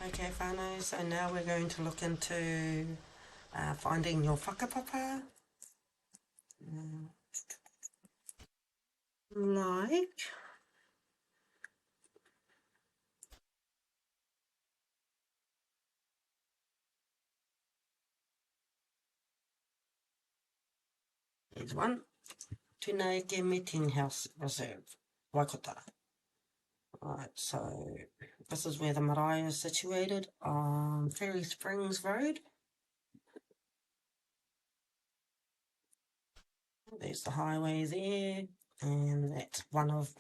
Okay, whānau, so now we're going to look into finding your whakapapa. Like, here's one. Tunaike Meeting House Reserve, Waikota. Right, so this is where the marae is situated on Ferry Springs Road. There's the highway there, and that's one of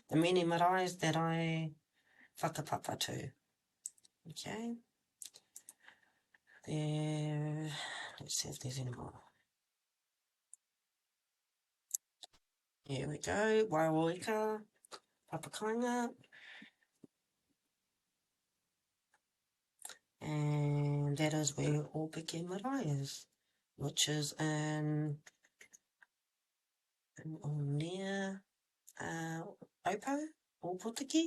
the many maraes that I whakapapa to. Okay. There, let's see if there's any more. Here we go, Wairoika, Papakainga, and that is where Opeke Marae is, which is near Opo, Opotiki.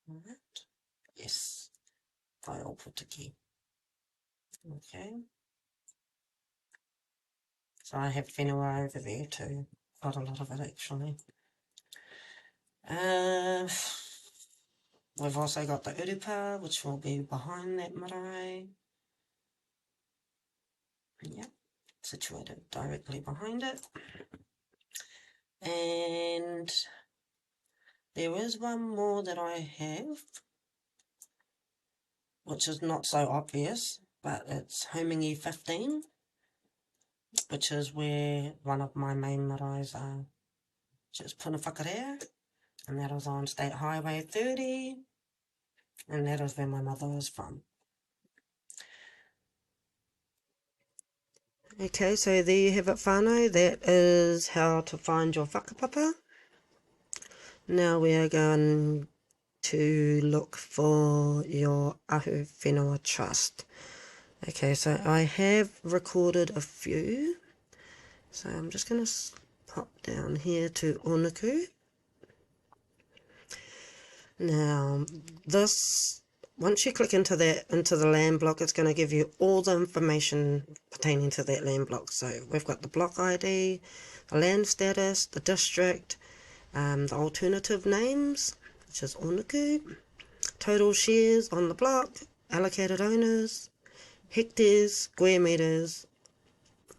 Right. Yes, by Opotiki. Okay. So I have whenua over there too, quite a lot of it actually. We've also got the urupa, which will be behind that marae. Yeah, situated directly behind it. And there is one more that I have, which is not so obvious, but it's Homingi 15, which is where one of my main maraes are, which is Puna Whakarea, and that is on State Highway 30, and that is where my mother is from. Okay, so there you have it, whānau. That is how to find your whakapapa. Now we are going to look for your Ahu Whenua Trust. Okay, so I have recorded a few. So I'm just going to pop down here to Onuku. Now, this, once you click into the land block, it's going to give you all the information pertaining to that land block. So we've got the block ID, the land status, the district, the alternative names, which is Onuku, total shares on the block, allocated owners, hectares, square meters,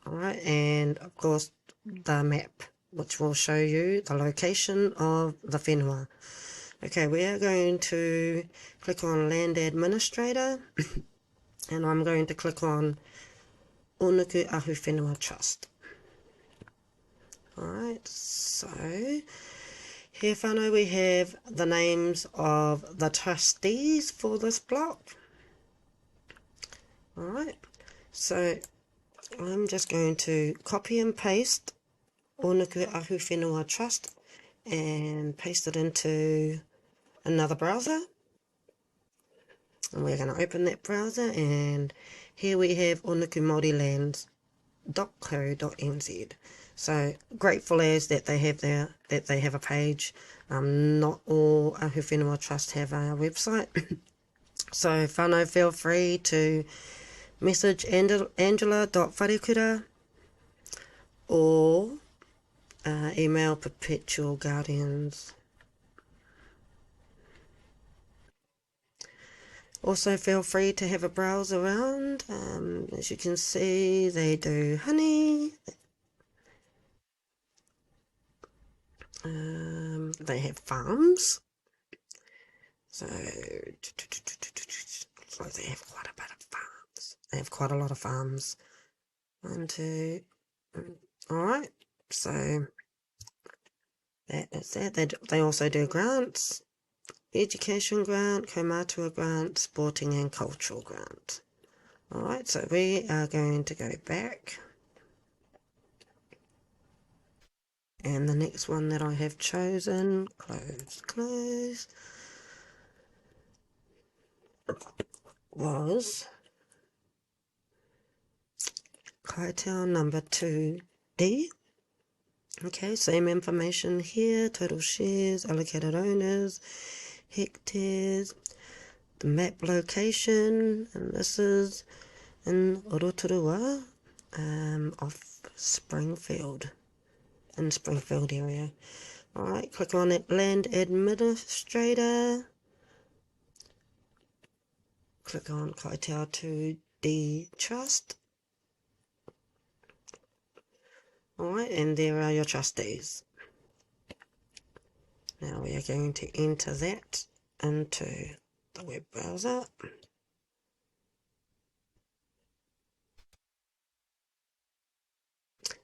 alright, and of course the map, which will show you the location of the whenua. Okay, we are going to click on Land Administrator, and I'm going to click on Onuku Ahu Whenua Trust. Alright, so here, whānau, we have the names of the trustees for this block. Alright, so I'm just going to copy and paste Onuku Ahu Whenua Trust and paste it into another browser. And we're going to open that browser, and here we have onukumultilands.co.nz. So grateful as that they have a page. Not all Ahu Whenua Trust have a website. So whānau, feel free to message angela.wharekura or email Perpetual Guardians. Also feel free to have a browse around. As you can see, they do honey. They have farms. So they have quite a bit of farms. They have quite a lot of farms. 1, 2. Alright, so that is that. They also do grants. Education grant, Kaumatua grant, sporting and cultural grant. Alright, so we are going to go back. And the next one that I have chosen, close, was Kaitau number 2D. Okay, same information here, total shares, allocated owners, hectares, the map location, and this is in Rotorua, off Springfield, in Springfield area. Alright, click on it, Land Administrator. Click on Kaitau to the Trust. Alright, and there are your trustees. Now we are going to enter that into the web browser.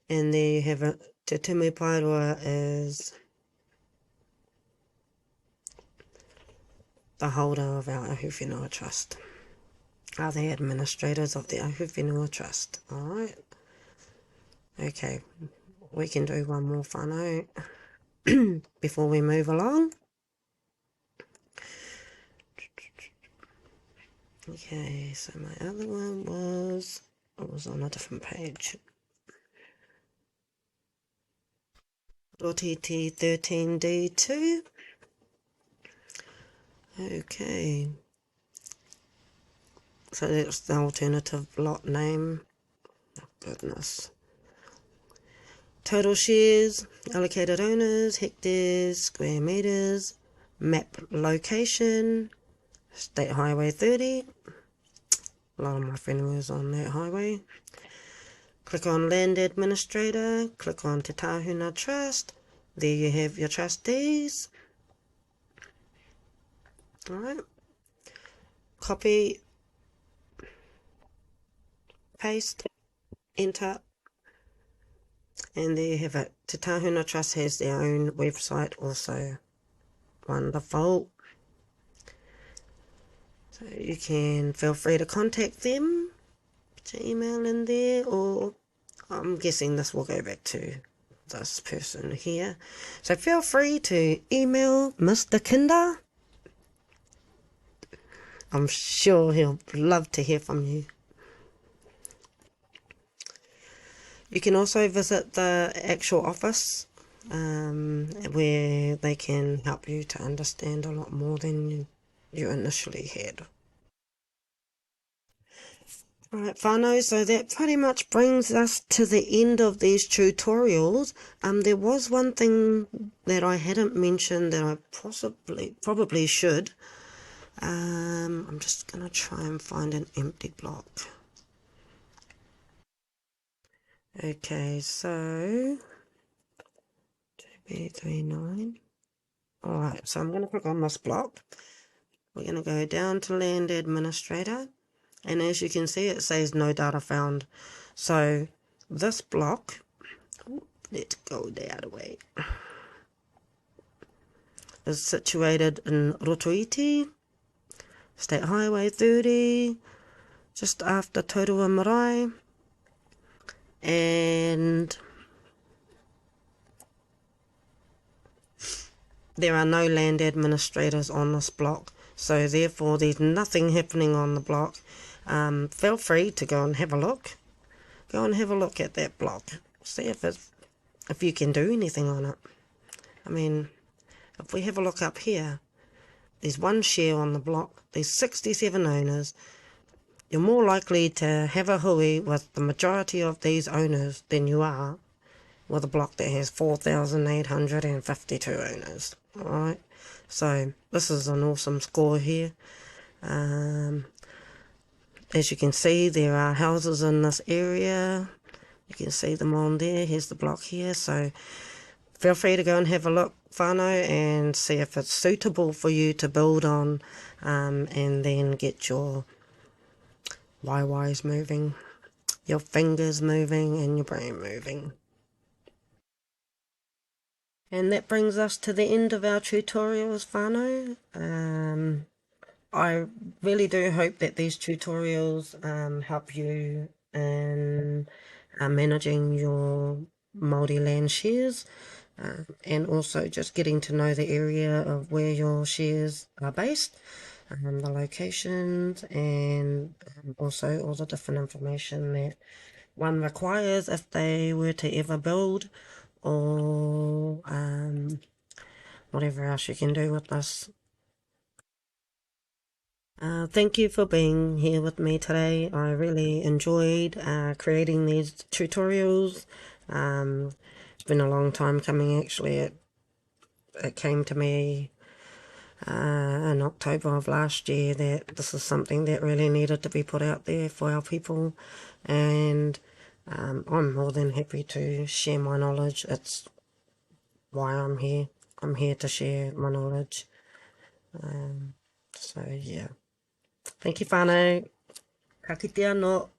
And there you have it. Te Tumu Paeroa is the holder of our Ahu Whenua Trust. Are the administrators of the Ahu Whenua Trust. Alright. Okay. We can do one more whānau before we move along. Okay, so my other one was, it was on a different page. RTT 13D2. Okay. So that's the alternative lot name. Oh, goodness. Total shares, allocated owners, hectares, square meters, map location, State Highway 30. A lot of my friend was on that highway. Click on Land Administrator, click on Te Tahuna Trust. There you have your trustees. Alright. Copy, paste, enter, and there you have it. Te Tahuna Trust has their own website also. Wonderful. So you can feel free to contact them, put your email in there, or I'm guessing this will go back to this person here. So feel free to email Mr. Kinder. I'm sure he'll love to hear from you. You can also visit the actual office where they can help you to understand a lot more than you initially had. Alright whānau, so that pretty much brings us to the end of these tutorials. There was one thing that I hadn't mentioned that I probably should. I'm just going to try and find an empty block. Okay, so 2B39. Alright, so I'm going to click on this block. We're going to go down to Land Administrator, and as you can see it says no data found. So this block, let's go the other way, is situated in Rotoiti, State Highway 30, just after Taurua Marae, and there are no land administrators on this block, so therefore there's nothing happening on the block. Feel free to go and have a look. Go and have a look at that block. See if you can do anything on it. I mean, if we have a look up here, there's one share on the block, there's 67 owners. You're more likely to have a hui with the majority of these owners than you are with a block that has 4,852 owners. Alright, so this is an awesome score here. As you can see, there are houses in this area. You can see them on there. Here's the block here. So feel free to go and have a look, whānau, and see if it's suitable for you to build on, and then get your YYs moving, your fingers moving, and your brain moving. And that brings us to the end of our tutorials, whānau. I really do hope that these tutorials help you in managing your Māori land shares, and also just getting to know the area of where your shares are based, the locations, and also all the different information that one requires if they were to ever build, or whatever else you can do with this. Thank you for being here with me today. I really enjoyed creating these tutorials. It's been a long time coming actually. It came to me in October of last year that this is something that really needed to be put out there for our people, and I'm more than happy to share my knowledge. It's why I'm here. I'm here to share my knowledge. So yeah. Thank you, whānau. Ka kite anō.